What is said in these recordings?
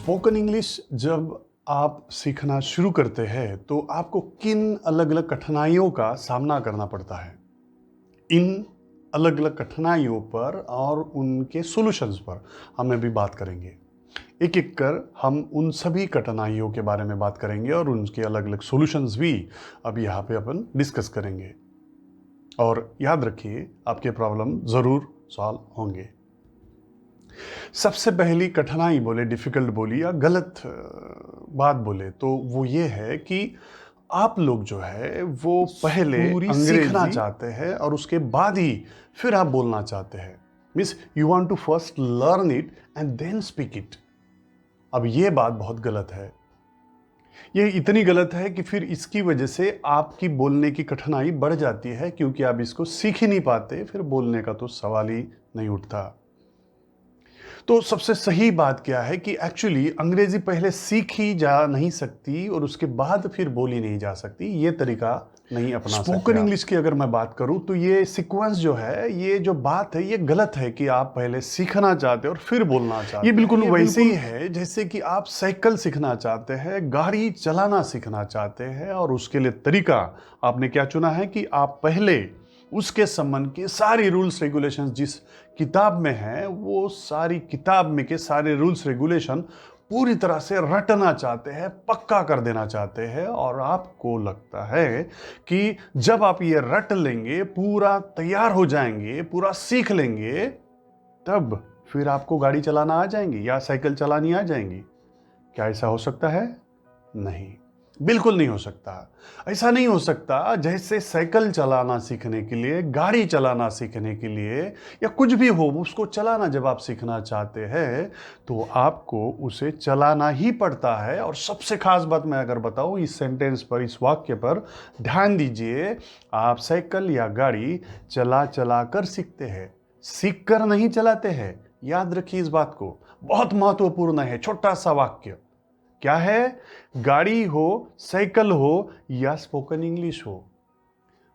Spoken English जब आप सीखना शुरू करते हैं तो आपको किन अलग अलग कठिनाइयों का सामना करना पड़ता है। इन अलग अलग कठिनाइयों पर और उनके सॉल्यूशंस पर हम अभी बात करेंगे। एक एक कर हम उन सभी कठिनाइयों के बारे में बात करेंगे और उनके अलग अलग सॉल्यूशंस भी अभी यहाँ पे अपन डिस्कस करेंगे। और याद रखिए, आपके प्रॉब्लम ज़रूर सॉल्व होंगे। सबसे पहली कठिनाई बोले, डिफ़िकल्ट बोली या गलत बात बोले तो वो ये है कि आप लोग जो है वो पहले पूरी सीखना सीखना चाहते हैं और उसके बाद ही फिर आप बोलना चाहते हैं। Means you want to first learn it and then speak it. अब ये बात बहुत गलत है। ये इतनी गलत है कि फिर इसकी वजह से आपकी बोलने की कठिनाई बढ़ जाती है, क्योंकि आप इसको सीख ही नहीं पाते, फिर बोलने का तो सवाल ही नहीं उठता। तो सबसे सही बात क्या है कि एक्चुअली अंग्रेजी पहले सीखी जा नहीं सकती और उसके बाद फिर बोली नहीं जा सकती। ये तरीका नहीं अपना सकते। स्पोकन इंग्लिश की अगर मैं बात करूं तो ये सीक्वेंस जो है, ये जो बात है, ये गलत है कि आप पहले सीखना चाहते और फिर बोलना चाहते। ये बिल्कुल वैसे ही है जैसे कि आप साइकिल सीखना चाहते हैं, गाड़ी चलाना सीखना चाहते हैं, और उसके लिए तरीका आपने क्या चुना है कि आप पहले उसके संबंध के सारी रूल्स रेगुलेशंस जिस किताब में है, वो सारी किताब में के सारे रूल्स रेगुलेशन पूरी तरह से रटना चाहते हैं, पक्का कर देना चाहते हैं। और आपको लगता है कि जब आप ये रट लेंगे, पूरा तैयार हो जाएंगे, पूरा सीख लेंगे, तब फिर आपको गाड़ी चलाना आ जाएंगी या साइकिल चलानी आ जाएंगी। क्या ऐसा हो सकता है? नहीं, बिल्कुल नहीं हो सकता। ऐसा नहीं हो सकता। जैसे साइकिल चलाना सीखने के लिए, गाड़ी चलाना सीखने के लिए, या कुछ भी हो उसको चलाना जब आप सीखना चाहते हैं तो आपको उसे चलाना ही पड़ता है। और सबसे खास बात मैं अगर बताऊं इस सेंटेंस पर, इस वाक्य पर ध्यान दीजिए। आप साइकिल या गाड़ी चला चला कर सीखते हैं, सीख कर नहीं चलाते हैं। याद रखिए इस बात को, बहुत महत्वपूर्ण है। छोटा सा वाक्य क्या है? गाड़ी हो, साइकिल हो या स्पोकन इंग्लिश हो,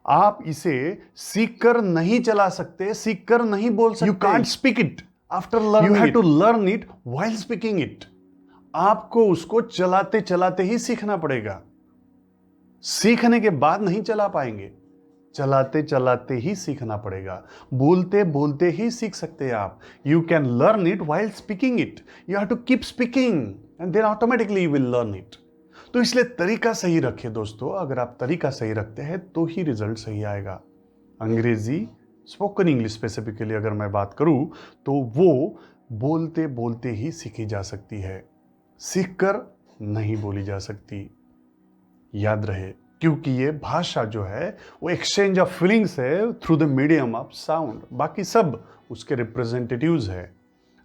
आप इसे सीखकर नहीं चला सकते, सीखकर नहीं बोल सकते। You can't speak it after learning. You have to learn it while speaking it. आपको उसको चलाते चलाते ही सीखना पड़ेगा। सीखने के बाद नहीं चला पाएंगे, चलाते चलाते ही सीखना पड़ेगा। बोलते बोलते ही सीख सकते हैं आप। You can learn it while speaking it. You have to keep speaking and then automatically you will learn it. तो इसलिए तरीका सही रखें दोस्तों। अगर आप तरीका सही रखते हैं तो ही रिजल्ट सही आएगा। अंग्रेजी, स्पोकन इंग्लिश स्पेसिफिकली अगर मैं बात करूं तो वो बोलते बोलते ही सीखी जा सकती है, सीखकर नहीं बोली जा सकती। याद रहे, क्योंकि ये भाषा जो है वो एक्सचेंज ऑफ फीलिंग्स है through the medium of sound. बाकी सब उसके रिप्रेजेंटेटिव्स है।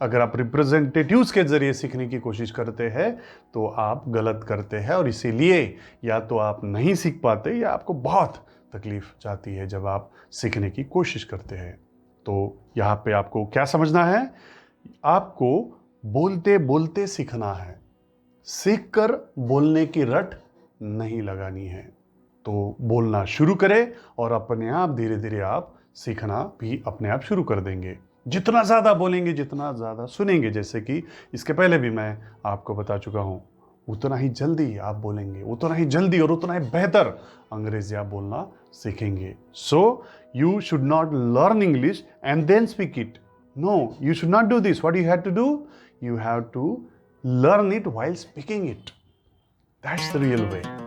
अगर आप रिप्रेजेंटेटिव्स के जरिए सीखने की कोशिश करते हैं तो आप गलत करते हैं, और इसीलिए या तो आप नहीं सीख पाते या आपको बहुत तकलीफ जाती है जब आप सीखने की कोशिश करते हैं। तो यहाँ पे आपको क्या समझना है? आपको बोलते बोलते सीखना है, सीखकर बोलने की रट नहीं लगानी है। तो बोलना शुरू करें और अपने आप धीरे धीरे आप सीखना भी अपने आप शुरू कर देंगे। जितना ज़्यादा बोलेंगे, जितना ज़्यादा सुनेंगे, जैसे कि इसके पहले भी मैं आपको बता चुका हूँ, उतना ही जल्दी आप बोलेंगे, उतना ही जल्दी और उतना ही बेहतर अंग्रेजी आप बोलना सीखेंगे। So you should not learn English and then speak it. No, you should not do this. What you have to do? You have to learn it while speaking it. That's the real way.